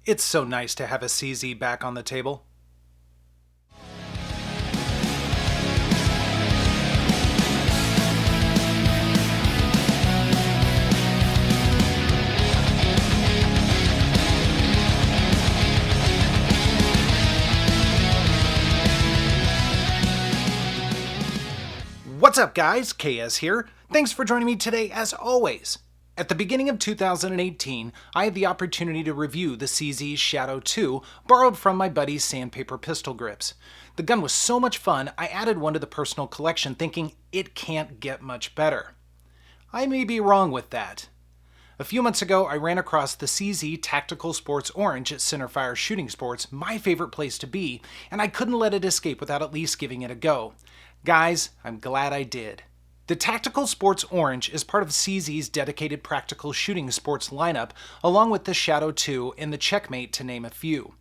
It's so nice to have a CZ back on the table. What's up guys, KS here. Thanks for joining me today as always. At the beginning of 2018, I had the opportunity to review the CZ Shadow 2, borrowed from my buddy's sandpaper pistol grips. The gun was so much fun, I added one to the personal collection thinking it can't get much better. I may be wrong with that. A few months ago, I ran across the CZ Tactical Sports Orange at Centerfire Shooting Sports, my favorite place to be, and I couldn't let it escape without at least giving it a go. Guys, I'm glad I did. The Tactical Sports Orange is part of CZ's dedicated practical shooting sports lineup, along with the Shadow 2 and the Checkmate to name a few.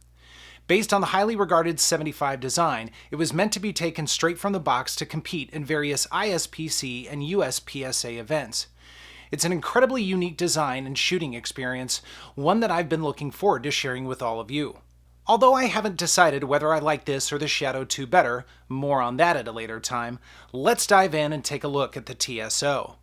Based on the highly regarded 75 design, it was meant to be taken straight from the box to compete in various ISPC and USPSA events. It's an incredibly unique design and shooting experience, one that I've been looking forward to sharing with all of you. Although I haven't decided whether I like this or the Shadow 2 better, more on that at a later time, let's dive in and take a look at the TSO.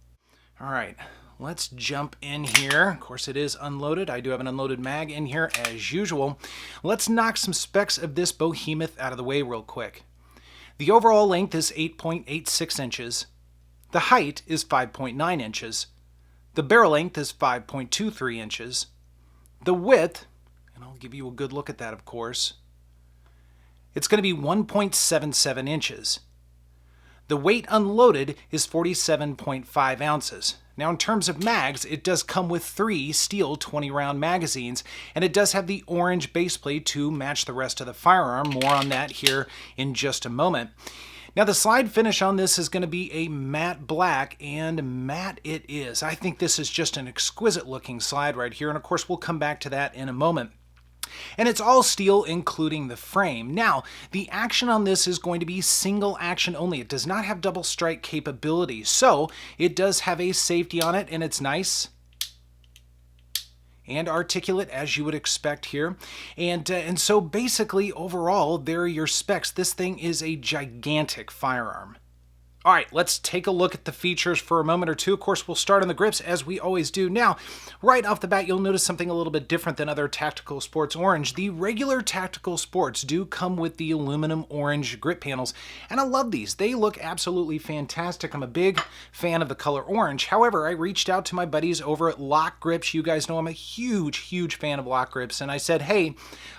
Alright, let's jump in here. Of course it is unloaded. I do have an unloaded mag in here as usual. Let's knock some specs of this behemoth out of the way real quick. The overall length is 8.86 inches. The height is 5.9 inches. The barrel length is 5.23 inches. The width, and I'll give you a good look at that, of course. It's going to be 1.77 inches. The weight unloaded is 47.5 ounces. Now, in terms of mags, it does come with 3 steel 20-round magazines, and it does have the orange baseplate to match the rest of the firearm. More on that here in just a moment. Now, the slide finish on this is going to be a matte black, and matte it is. I think this is just an exquisite looking slide right here, and of course we'll come back to that in a moment. And it's all steel, including the frame. Now, the action on this is going to be single action only. It does not have double strike capability, so it does have a safety on it, and it's nice and articulate as you would expect here. And so basically, overall, there are your specs. This thing is a gigantic firearm. All right, let's take a look at the features for a moment or two. Of course, we'll start on the grips as we always do. Now, right off the bat, you'll notice something a little bit different than other Tactical Sports Orange. The regular Tactical Sports do come with the aluminum orange grip panels, and I love these. They look absolutely fantastic. I'm a big fan of the color orange. However, I reached out to my buddies over at Lock Grips. You guys know I'm a huge fan of Lock Grips, and I said, hey,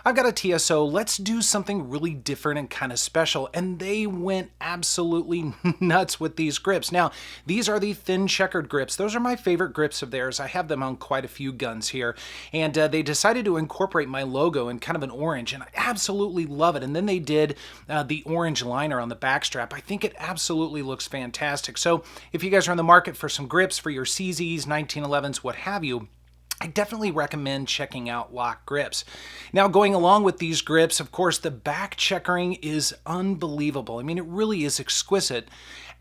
I've got a TSO. Let's do something really different and kind of special, and they went absolutely nuts with these grips. Now, these are the thin checkered grips. Those are my favorite grips of theirs. I have them on quite a few guns here, and they decided to incorporate my logo in kind of an orange, and I absolutely love it. And then they did the orange liner on the back strap. I think it absolutely looks fantastic. So if you guys are in the market for some grips for your CZs, 1911s, what have you, I definitely recommend checking out Lock Grips. Now, going along with these grips, of course, the back checkering is unbelievable. I mean, it really is exquisite,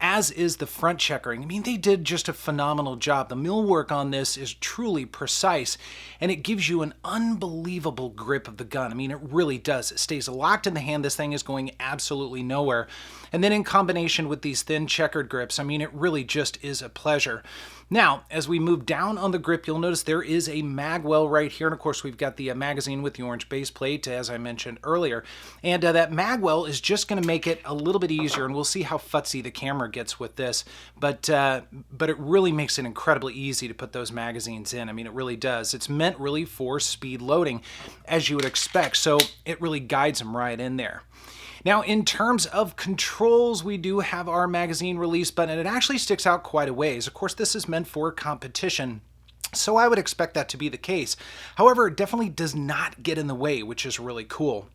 as is the front checkering. I mean, they did just a phenomenal job. The millwork on this is truly precise, and it gives you an unbelievable grip of the gun. I mean, it really does. It stays locked in the hand. This thing is going absolutely nowhere. And then in combination with these thin checkered grips, I mean, it really just is a pleasure. Now, as we move down on the grip, you'll notice there is a mag well right here. And of course, we've got the magazine with the orange base plate, as I mentioned earlier. And that mag well is just going to make it a little bit easier. And we'll see how futzy the camera gets with this. But it really makes it incredibly easy to put those magazines in. I mean, it really does. It's meant really for speed loading, as you would expect. So it really guides them right in there. Now, in terms of controls, we do have our magazine release button, and it actually sticks out quite a ways. Of course, this is meant for competition, so I would expect that to be the case. However, it definitely does not get in the way, which is really cool.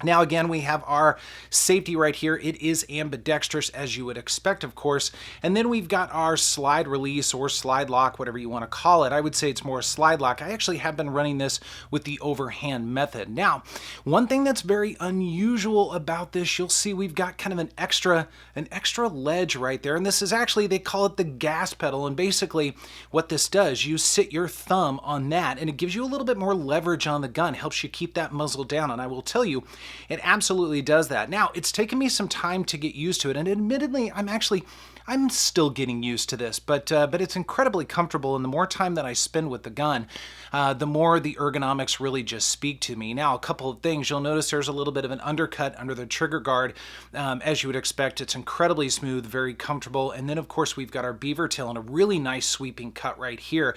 Now, again, we have our safety right here. It is ambidextrous, as you would expect, of course. And then we've got our slide release or slide lock, whatever you want to call it. I would say it's more a slide lock. I actually have been running this with the overhand method. Now, one thing that's very unusual about this, you'll see we've got kind of an extra ledge right there. And this is actually, they call it the gas pedal. And basically what this does, you sit your thumb on that and it gives you a little bit more leverage on the gun, helps you keep that muzzle down. And I will tell you, it absolutely does that. Now, it's taken me some time to get used to it, and admittedly, I'm still getting used to this, but it's incredibly comfortable, and the more time that I spend with the gun, the more the ergonomics really just speak to me. Now, a couple of things. You'll notice there's a little bit of an undercut under the trigger guard. As you would expect, it's incredibly smooth, very comfortable, and then, of course, we've got our beaver tail and a really nice sweeping cut right here.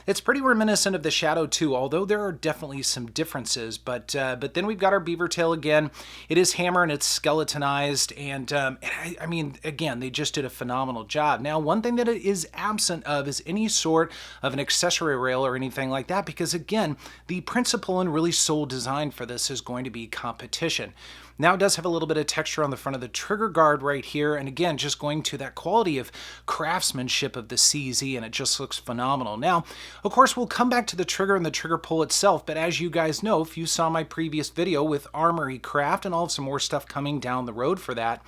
It's pretty reminiscent of the Shadow 2, although there are definitely some differences. But then we've got our beaver tail again. It is hammer and it's skeletonized, and I mean, again, they just did a phenomenal job. Now, one thing that it is absent of is any sort of an accessory rail or anything like that, because again, the principle and really sole design for this is going to be competition. Now it does have a little bit of texture on the front of the trigger guard right here, and again, just going to that quality of craftsmanship of the CZ, and it just looks phenomenal. Now, of course, we'll come back to the trigger and the trigger pull itself, but as you guys know, if you saw my previous video with Armory Craft, and I'll have some more stuff coming down the road for that,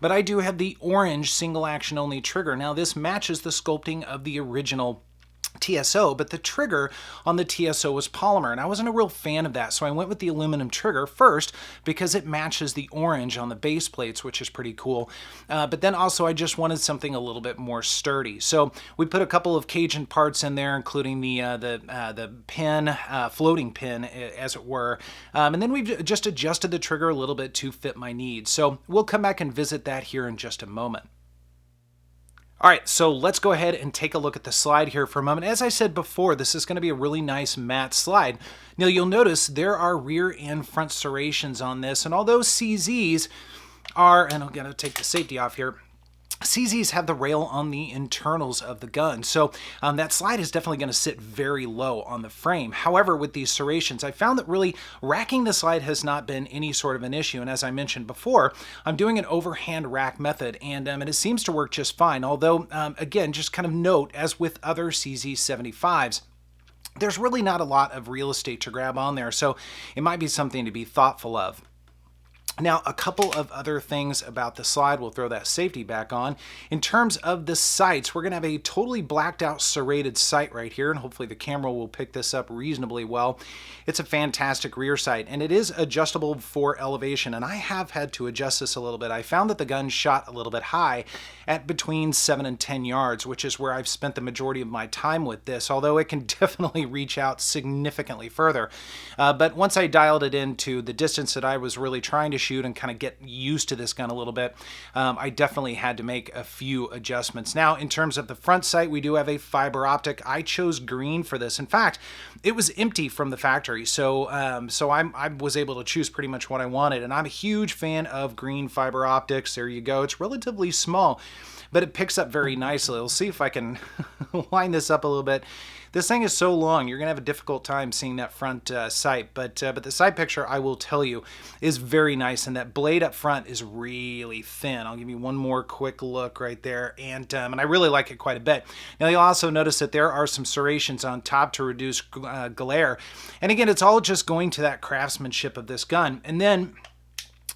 but I do have the orange single action only trigger. Now, this matches the sculpting of the original TSO, but the trigger on the TSO was polymer, and I wasn't a real fan of that, so I went with the aluminum trigger first because it matches the orange on the base plates, which is pretty cool. But then also I just wanted something a little bit more sturdy, so we put a couple of Cajun parts in there, including the pin, floating pin, as it were, and then we've just adjusted the trigger a little bit to fit my needs. So we'll come back and visit that here in just a moment. All right, so let's go ahead and take a look at the slide here for a moment. As I said before, this is going to be a really nice matte slide. Now, you'll notice there are rear and front serrations on this, and although CZs are, and I'm going to take the safety off here, CZs have the rail on the internals of the gun, so that slide is definitely going to sit very low on the frame. However, with these serrations, I found that really racking the slide has not been any sort of an issue, and as I mentioned before, I'm doing an overhand rack method, and it seems to work just fine, although, again, just kind of note, as with other CZ75s, there's really not a lot of real estate to grab on there, so it might be something to be thoughtful of. Now, a couple of other things about the slide, we'll throw that safety back on. In terms of the sights, we're going to have a totally blacked out serrated sight right here, and hopefully the camera will pick this up reasonably well. It's a fantastic rear sight, and it is adjustable for elevation, and I have had to adjust this a little bit. I found that the gun shot a little bit high at between 7 and 10 yards, which is where I've spent the majority of my time with this, although it can definitely reach out significantly further. But once I dialed it into the distance that I was really trying to shoot and kind of get used to this gun a little bit, I definitely had to make a few adjustments. Now, in terms of the front sight, we do have a fiber optic. I chose green for this. In fact, it was empty from the factory, so I was able to choose pretty much what I wanted, and I'm a huge fan of green fiber optics. There you go. It's relatively small, but it picks up very nicely. We'll see if I can line this up a little bit. This thing is so long, you're going to have a difficult time seeing that front sight, but the side picture, I will tell you, is very nice, and that blade up front is really thin. I'll give you one more quick look right there, and I really like it quite a bit. Now, you'll also notice that there are some serrations on top to reduce glare, and again, it's all just going to that craftsmanship of this gun. And then,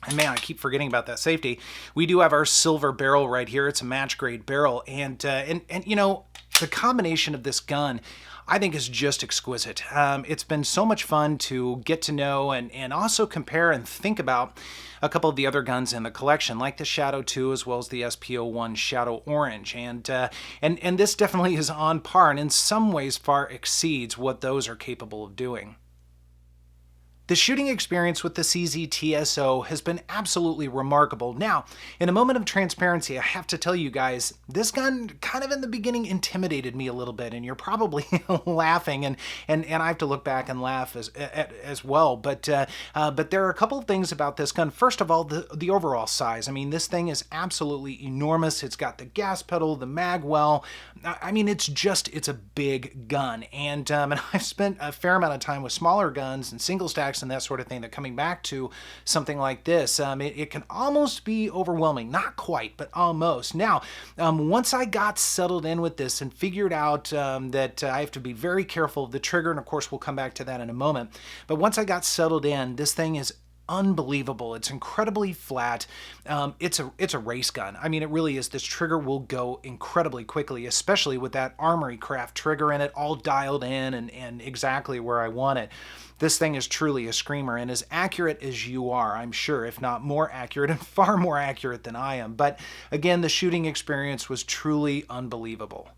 and man, I keep forgetting about that safety. We do have our silver barrel right here. It's a match grade barrel, and you know, the combination of this gun, I think, is just exquisite. It's been so much fun to get to know and also compare and think about a couple of the other guns in the collection, like the Shadow 2 as well as the SP01 Shadow Orange, and this definitely is on par, and in some ways far exceeds what those are capable of doing. The shooting experience with the CZ TSO has been absolutely remarkable. Now, in a moment of transparency, I have to tell you guys, this gun kind of in the beginning intimidated me a little bit, and you're probably laughing, and I have to look back and laugh as well. But there are a couple of things about this gun. First of all, the overall size. I mean, this thing is absolutely enormous. It's got the gas pedal, the mag well. I mean, it's a big gun, and I've spent a fair amount of time with smaller guns and single stacks effects and that sort of thing, that coming back to something like this, it can almost be overwhelming. Not quite, but almost. Now, once I got settled in with this and figured out that I have to be very careful of the trigger, and of course we'll come back to that in a moment, but once I got settled in, this thing is unbelievable. It's incredibly flat. It's a race gun. I mean, it really is. This trigger will go incredibly quickly, especially with that Armory Craft trigger in it, all dialed in and exactly where I want it. This thing is truly a screamer, and as accurate as you are, I'm sure, if not more accurate, and far more accurate than I am. But again, the shooting experience was truly unbelievable.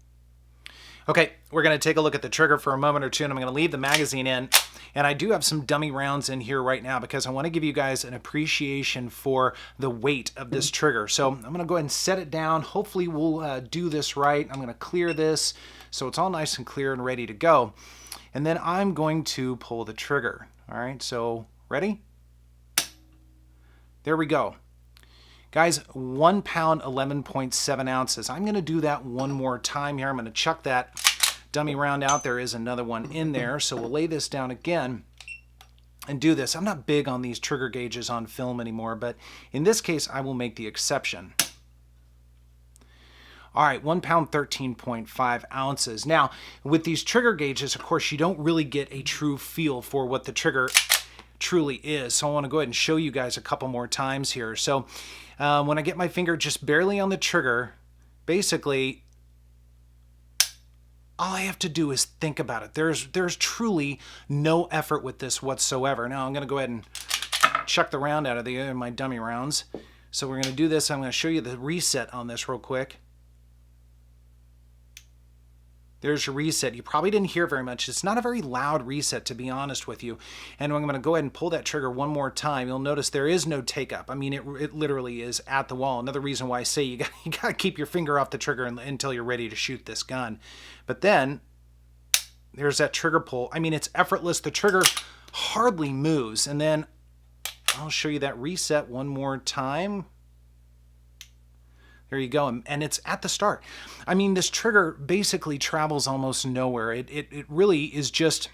Okay, we're going to take a look at the trigger for a moment or two, and I'm going to leave the magazine in. And I do have some dummy rounds in here right now because I want to give you guys an appreciation for the weight of this trigger. So I'm going to go ahead and set it down. Hopefully we'll do this right. I'm going to clear this so it's all nice and clear and ready to go. And then I'm going to pull the trigger. All right, so ready? There we go. Guys, 1 pound, 11.7 ounces. I'm going to do that one more time here. I'm going to chuck that dummy round out. There is another one in there. So we'll lay this down again and do this. I'm not big on these trigger gauges on film anymore, but in this case, I will make the exception. All right, 1 pound, 13.5 ounces. Now, with these trigger gauges, of course, you don't really get a true feel for what the trigger truly is. So I want to go ahead and show you guys a couple more times here. So when I get my finger just barely on the trigger, basically all I have to do is think about it. There's truly no effort with this whatsoever. Now I'm going to go ahead and chuck the round out of my dummy rounds. So we're going to do this. I'm going to show you the reset on this real quick. There's your reset. You probably didn't hear very much. It's not a very loud reset, to be honest with you. And I'm going to go ahead and pull that trigger one more time. You'll notice there is no take up. I mean, it literally is at the wall. Another reason why I say you got to keep your finger off the trigger until you're ready to shoot this gun. But then there's that trigger pull. I mean, it's effortless. The trigger hardly moves. And then I'll show you that reset one more time. There you go, and it's at the start. I mean, this trigger basically travels almost nowhere. It really is just,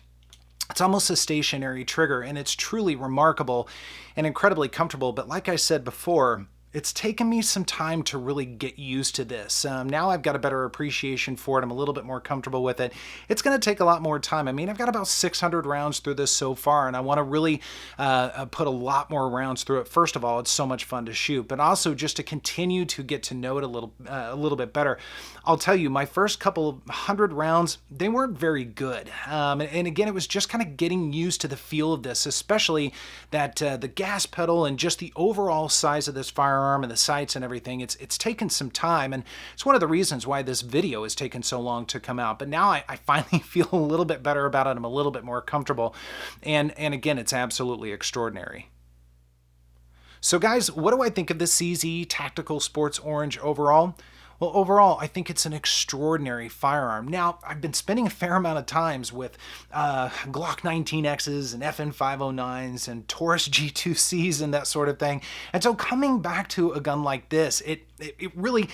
it's almost a stationary trigger, and it's truly remarkable and incredibly comfortable. But like I said before, it's taken me some time to really get used to this. Now I've got a better appreciation for it. I'm a little bit more comfortable with it. It's going to take a lot more time. I mean, I've got about 600 rounds through this so far, and I want to really put a lot more rounds through it. First of all, it's so much fun to shoot, but also just to continue to get to know it a little bit better. I'll tell you, my first couple of 100 rounds, they weren't very good. And again, it was just kind of getting used to the feel of this, especially that the gas pedal and just the overall size of this firearm and the sights and everything. It's taken some time, and it's one of the reasons why this video has taken so long to come out. But now I finally feel a little bit better about it. I'm a little bit more comfortable, and again, it's absolutely extraordinary. So guys, what do I think of the CZ Tactical Sports Orange overall? Well, overall, I think it's an extraordinary firearm. Now, I've been spending a fair amount of times with Glock 19Xs and FN509s and Taurus G2Cs and that sort of thing. And so coming back to a gun like this, it really,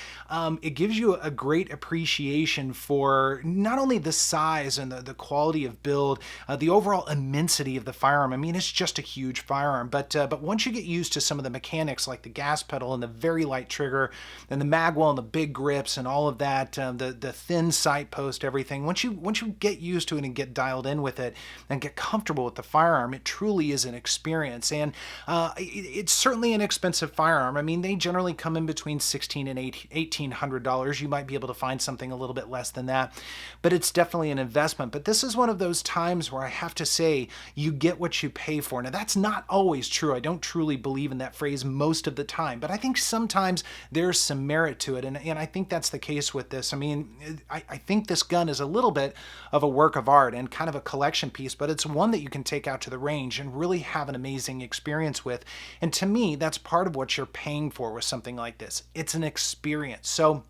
it gives you a great appreciation for not only the size and the quality of build, the overall immensity of the firearm. I mean, it's just a huge firearm, but once you get used to some of the mechanics like the gas pedal and the very light trigger and the magwell and the big grips and all of that, the thin sight post, everything, once you get used to it and get dialed in with it and get comfortable with the firearm, it truly is an experience. And it's certainly an expensive firearm. I mean, they generally come in between $1,600 and $1,800. You might be able to find something a little bit less than that, but it's definitely an investment. But this is one of those times where I have to say you get what you pay for. Now, that's not always true. I don't truly believe in that phrase most of the time, but I think sometimes there's some merit to it, and I think that's the case with this. I mean, I think this gun is a little bit of a work of art and kind of a collection piece, but it's one that you can take out to the range and really have an amazing experience with. And to me, that's part of what you're paying for with something like this. It's an experience. So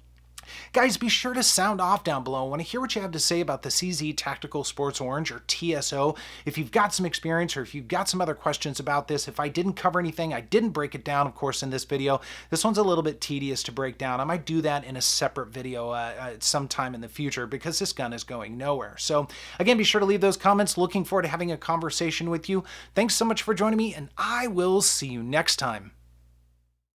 Guys, be sure to sound off down below. I want to hear what you have to say about the CZ Tactical Sports Orange, or TSO. If you've got some experience, or if you've got some other questions about this, if I didn't cover anything, I didn't break it down, of course, in this video. This one's a little bit tedious to break down. I might do that in a separate video sometime in the future, because this gun is going nowhere. So again, be sure to leave those comments. Looking forward to having a conversation with you. Thanks so much for joining me, and I will see you next time.